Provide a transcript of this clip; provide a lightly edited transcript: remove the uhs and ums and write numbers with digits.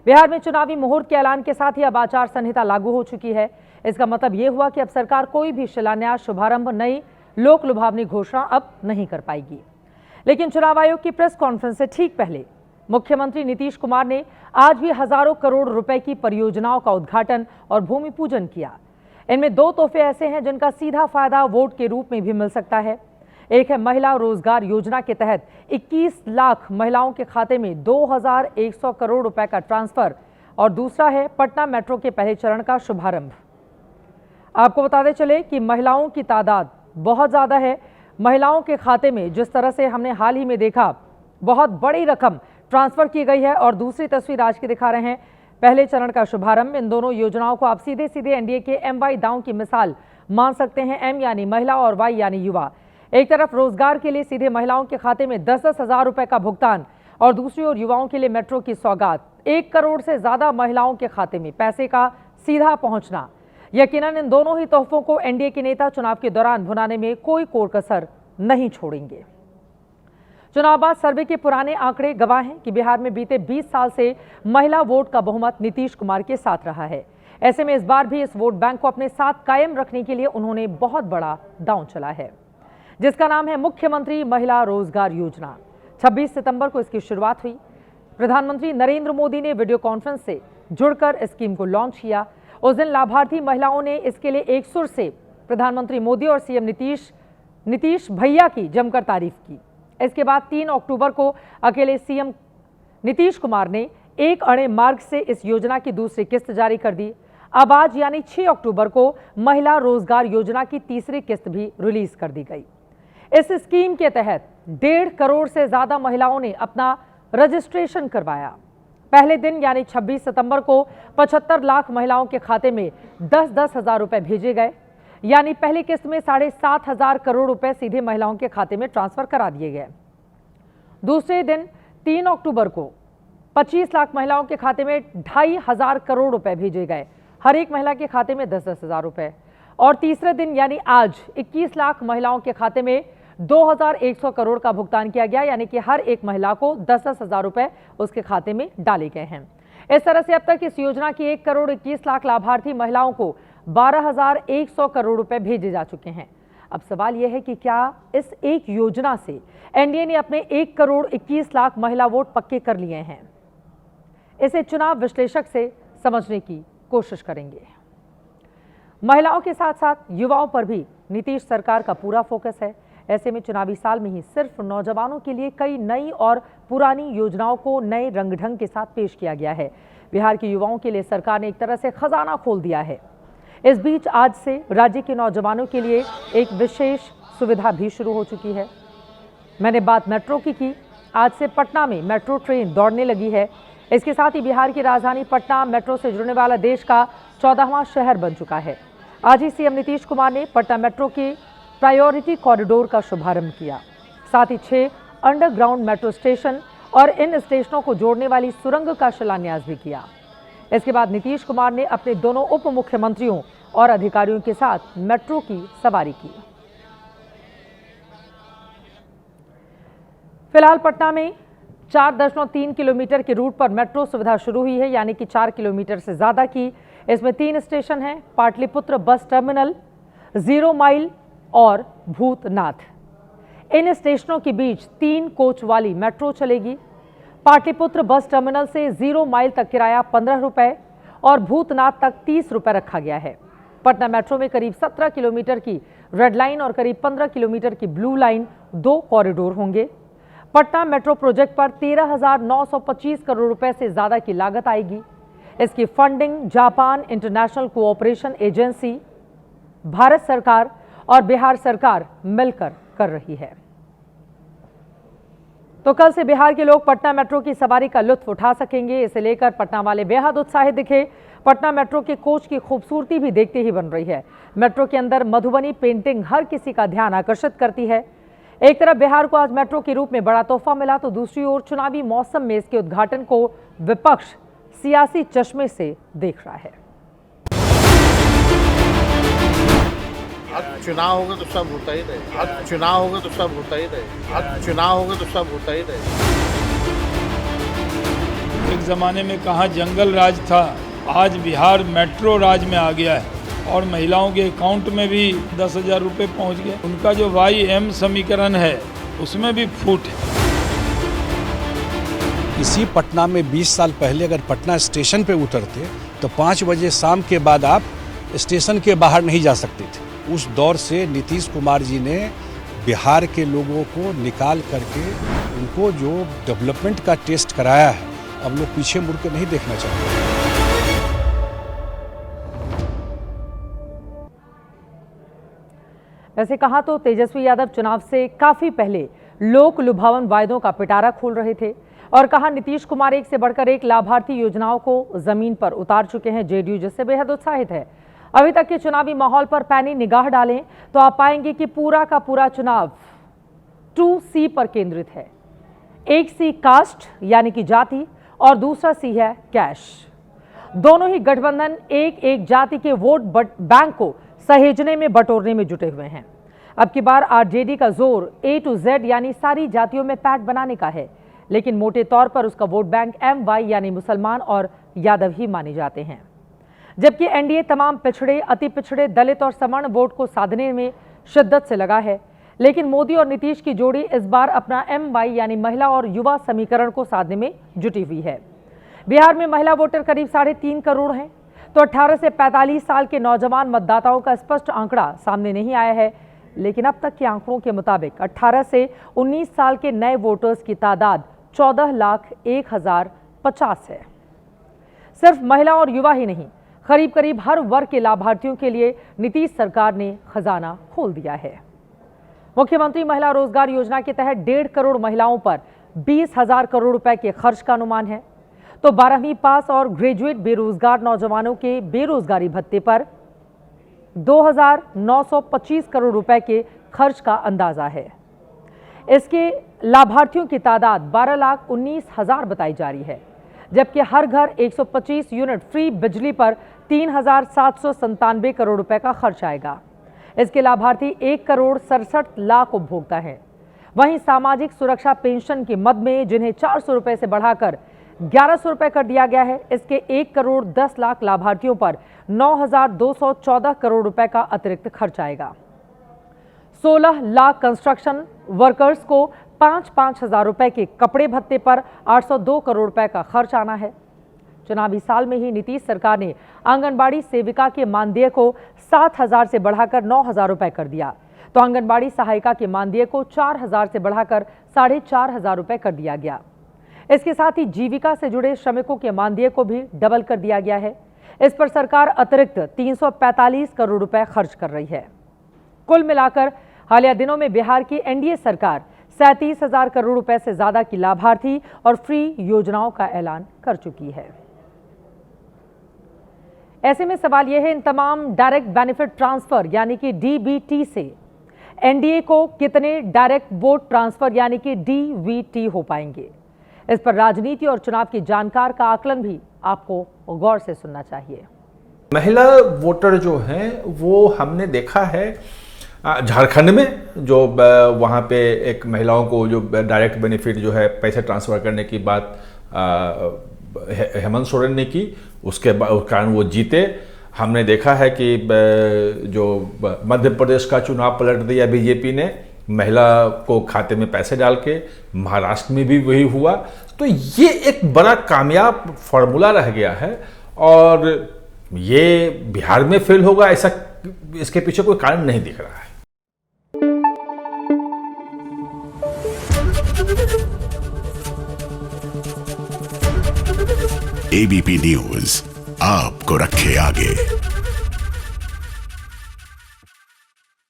बिहार में चुनावी मुहूर्त के ऐलान के साथ ही अब आचार संहिता लागू हो चुकी है। इसका मतलब ये हुआ कि अब सरकार कोई भी शिलान्यास, शुभारंभ, नई लोक लुभावनी घोषणा अब नहीं कर पाएगी। लेकिन चुनाव आयोग की प्रेस कॉन्फ्रेंस से ठीक पहले मुख्यमंत्री नीतीश कुमार ने आज भी हजारों करोड़ रुपए की परियोजनाओं का उद्घाटन और भूमि पूजन किया। इनमें दो तोहफे ऐसे हैं जिनका सीधा फायदा वोट के रूप में भी मिल सकता है। एक है महिला रोजगार योजना के तहत 21 लाख महिलाओं के खाते में 2100 करोड़ रुपए का ट्रांसफर और दूसरा है पटना मेट्रो के पहले चरण का शुभारंभ। आपको बताते चले कि महिलाओं की तादाद बहुत ज्यादा है। महिलाओं के खाते में जिस तरह से हमने हाल ही में देखा बहुत बड़ी रकम ट्रांसफर की गई है और दूसरी तस्वीर आज की दिखा रहे हैं पहले चरण का शुभारंभ। इन दोनों योजनाओं को आप सीधे सीधे एनडीए के MY दांव की मिसाल मान सकते हैं। M यानी महिला और Y यानी युवा। एक तरफ रोजगार के लिए सीधे महिलाओं के खाते में 10-10 हजार रुपए का भुगतान और दूसरी ओर युवाओं के लिए मेट्रो की सौगात। 1 करोड़ से ज्यादा महिलाओं के खाते में पैसे का सीधा पहुंचना। यकीनन इन दोनों ही तोहफों को एनडीए के नेता चुनाव के दौरान भुनाने में कोई कोर कसर नहीं छोड़ेंगे। चुनाव बाद सर्वे के पुराने आंकड़े गवाह हैं कि बिहार में बीते 20 साल से महिला वोट का बहुमत नीतीश कुमार के साथ रहा है। ऐसे में इस बार भी इस वोट बैंक को अपने साथ कायम रखने के लिए उन्होंने बहुत बड़ा दांव चला है, जिसका नाम है मुख्यमंत्री महिला रोजगार योजना। 26 सितंबर को इसकी शुरुआत हुई। प्रधानमंत्री नरेंद्र मोदी ने वीडियो कॉन्फ्रेंस से जुड़कर स्कीम को लॉन्च किया। उस दिन लाभार्थी महिलाओं ने इसके लिए एक सुर से प्रधानमंत्री मोदी और सीएम नीतीश भैया की जमकर तारीफ की। इसके बाद 3 अक्टूबर को अकेले सीएम नीतीश कुमार ने 1 अणे मार्ग से इस योजना की दूसरी किस्त जारी कर दी। अब आज यानी 6 अक्टूबर को महिला रोजगार योजना की तीसरी किस्त भी रिलीज कर दी गई। इस स्कीम के तहत 1.5 करोड़ से ज्यादा महिलाओं ने अपना रजिस्ट्रेशन करवाया। पहले दिन यानी 26 सितंबर को 75 लाख महिलाओं के खाते में 10-10 हजार रुपए भेजे गए। यानी पहली किस्त में 7.5 करोड़ रुपए सीधे महिलाओं के खाते में ट्रांसफर करा दिए गए। दूसरे दिन 3 अक्टूबर को 25 लाख महिलाओं के खाते में 2.5 करोड़ रुपए भेजे गए, हर एक महिला के खाते में 10-10 हजार रुपए। और तीसरे दिन यानी आज 21 लाख महिलाओं के खाते में 2100 करोड़ का भुगतान किया गया, यानी कि हर एक महिला को 10-10 हजार रुपए उसके खाते में डाले गए हैं। इस तरह से अब तक इस योजना की 1 करोड़ 21 लाख लाभार्थी महिलाओं को 12,100 करोड़ रुपए भेजे जा चुके हैं। अब सवाल यह है कि क्या इस एक योजना से एनडीए ने अपने 1 करोड़ 21 लाख महिला वोट पक्के कर लिए हैं? इसे चुनाव विश्लेषक से समझने की कोशिश करेंगे। महिलाओं के साथ साथ युवाओं पर भी नीतीश सरकार का पूरा फोकस है। ऐसे में चुनावी साल में ही सिर्फ नौजवानों के लिए कई नई और पुरानी योजनाओं को नए रंग ढंग के साथ पेश किया गया है। बिहार के युवाओं के लिए सरकार ने एक तरह से खजाना खोल दिया है। इस बीच आज से राज्य के नौजवानों के लिए एक विशेष सुविधा भी शुरू हो चुकी है। मैंने बात मेट्रो की। आज से पटना में मेट्रो ट्रेन दौड़ने लगी है। इसके साथ ही बिहार की राजधानी पटना मेट्रो से जुड़ने वाला देश का 14वां शहर बन चुका है। आज ही सीएम नीतीश कुमार ने पटना मेट्रो के प्रायोरिटी कॉरिडोर का शुभारंभ किया। साथ ही 6 अंडरग्राउंड मेट्रो स्टेशन और इन स्टेशनों को जोड़ने वाली सुरंग का शिलान्यास भी किया। इसके बाद नीतीश कुमार ने अपने दोनों उप मुख्यमंत्रियों और अधिकारियों के साथ मेट्रो की सवारी की। फिलहाल पटना में 4.3 किलोमीटर के रूट पर मेट्रो सुविधा शुरू हुई है, यानी कि 4 किलोमीटर से ज्यादा की। इसमें 3 स्टेशन हैं, पाटलिपुत्र बस टर्मिनल, 0 माइल और भूतनाथ। इन स्टेशनों के बीच 3 कोच वाली मेट्रो चलेगी। पाटलिपुत्र बस टर्मिनल से 0 माइल तक किराया 15 रुपए और भूतनाथ तक 30 रुपए रखा गया है। पटना मेट्रो में करीब 17 किलोमीटर की रेड लाइन और करीब 15 किलोमीटर की ब्लू लाइन 2 कॉरिडोर होंगे। पटना मेट्रो प्रोजेक्ट पर 13,925 करोड़ रुपए से ज्यादा की लागत आएगी। इसकी funding Japan international cooperation agency, Bharat सरकार और बिहार सरकार मिलकर कर रही है। तो कल से बिहार के लोग पटना मेट्रो की सवारी का लुत्फ उठा सकेंगे। इसे लेकर पटना वाले बेहद उत्साहित दिखे। पटना मेट्रो के कोच की खूबसूरती भी देखते ही बन रही है। मेट्रो के अंदर मधुबनी पेंटिंग हर किसी का ध्यान आकर्षित करती है। एक तरफ बिहार को आज मेट्रो के रूप में बड़ा तोहफा मिला, तो दूसरी ओर चुनावी मौसम में इसके उद्घाटन को विपक्ष सियासी चश्मे से देख रहा है। अब चुनाव होगा तो सब होता ही रहे। अब चुनाव होगा तो सब होता ही रहे। अब चुनाव होगा तो सब होता ही रहे। एक ज़माने में कहाँ जंगल राज था, आज बिहार मेट्रो राज में आ गया है और महिलाओं के अकाउंट में भी 10,000 रुपये पहुँच गए। उनका जो YM समीकरण है उसमें भी फूट है। इसी पटना में 20 साल पहले अगर पटना स्टेशन पे उतरते तो 5 बजे शाम के बाद आप स्टेशन के बाहर नहीं जा सकते थे। उस दौर से नीतीश कुमार जी ने बिहार के लोगों को निकाल करके उनको जो डेवलपमेंट का टेस्ट कराया है, अब लोग पीछे मुड़ के नहीं देखना चाहते। वैसे कहा तो तेजस्वी यादव चुनाव से काफी पहले लोक लुभावन वायदों का पिटारा खोल रहे थे और कहा नीतीश कुमार एक से बढ़कर एक लाभार्थी योजनाओं को जमीन पर उतार चुके हैं। जेडीयू जिससे बेहद उत्साहित है। अभी तक के चुनावी माहौल पर पैनी निगाह डालें तो आप पाएंगे कि पूरा का पूरा चुनाव 2C पर केंद्रित है। एक C कास्ट यानी कि जाति और दूसरा C है कैश। दोनों ही गठबंधन एक एक जाति के वोट बैंक को सहेजने में बटोरने में जुटे हुए हैं। अब की बार आरजेडी का जोर A to Z यानी सारी जातियों में पैठ बनाने का है, लेकिन मोटे तौर पर उसका वोट बैंक MY यानी मुसलमान और यादव ही माने जाते हैं। जबकि एनडीए तमाम पिछड़े, अति पिछड़े, दलित और सवर्ण वोट को साधने में शिद्दत से लगा है, लेकिन मोदी और नीतीश की जोड़ी इस बार अपना MY यानी महिला और युवा समीकरण को साधने में जुटी हुई है। बिहार में महिला वोटर करीब 3.5 करोड़ हैं, तो 18 से 45 साल के नौजवान मतदाताओं का स्पष्ट आंकड़ा सामने नहीं आया है, लेकिन अब तक के आंकड़ों के मुताबिक 18 से 19 साल के नए वोटर्स की तादाद 14,01,050 है। सिर्फ महिला और युवा ही नहीं, करीब करीब हर वर्ग के लाभार्थियों के लिए नीतीश सरकार ने खजाना खोल दिया है। मुख्यमंत्री महिला रोजगार योजना के तहत 1.5 करोड़ महिलाओं पर 20,000 करोड़ रुपए के खर्च का अनुमान है, तो 12वीं पास और ग्रेजुएट बेरोजगार नौजवानों के बेरोजगारी भत्ते पर 2,925 करोड़ रुपए के खर्च का अंदाजा है। इसके लाभार्थियों की तादाद 12,19,000 बताई जा रही है, जबकि हर घर 125 यूनिट फ्री बिजली पर 3,797 करोड़ रुपए का खर्च आएगा। इसके लाभार्थी 1,67 लाख उपभोक्ता हैं। वहीं सामाजिक सुरक्षा पेंशन की मद में जिन्हें 400 रुपए से बढ़ाकर 1,100 रुपए कर दिया गया है, इसके 1,10 लाख लाभार्थियों पर 9,214 करोड़ रुपए का अतिरिक्त खर्च आएगा। 16 लाख कंस्ट्रक्शन वर्कर्स को 5-5 हजार रुपए के कपड़े भत्ते पर 802 करोड़ रुपए का खर्च आना है। चुनावी साल में ही नीतीश सरकार ने आंगनबाड़ी सेविका के मानदेय को 7,000 से बढ़ाकर 9,000 रुपए कर दिया, तो आंगनबाड़ी सहायिका के मानदेय को 4,000 से बढ़ाकर 4,500 रुपए कर दिया गया। इसके साथ ही जीविका से जुड़े श्रमिकों के मानदेय को भी डबल कर दिया गया है। इस पर सरकार अतिरिक्त 345 करोड़ रुपए खर्च कर रही है। कुल मिलाकर हालिया दिनों में बिहार की एनडीए सरकार 37,000 करोड़ रुपए से ज्यादा की लाभार्थी और फ्री योजनाओं का ऐलान कर चुकी है। ऐसे में सवाल यह है, इन तमाम डायरेक्ट बेनिफिट ट्रांसफर यानी कि डीबीटी से एनडीए को कितने डायरेक्ट वोट ट्रांसफर यानी कि डीवीटी हो पाएंगे? इस पर राजनीति और चुनाव की जानकार का आकलन भी आपको गौर से सुनना चाहिए। महिला वोटर जो हैं वो हमने देखा है झारखंड में, जो वहाँ पे एक महिलाओं को जो डायरेक्ट बेनिफिट जो है पैसे ट्रांसफ़र करने की बात हेमंत सोरेन ने की, उसके कारण वो जीते। हमने देखा है कि जो मध्य प्रदेश का चुनाव पलट दिया बीजेपी ने, महिला को खाते में पैसे डाल के। महाराष्ट्र में भी वही हुआ। तो ये एक बड़ा कामयाब फॉर्मूला रह गया है और ये बिहार में फेल होगा ऐसा इसके पीछे कोई कारण नहीं दिख रहा है। एबीपी न्यूज आपको रखे आगे।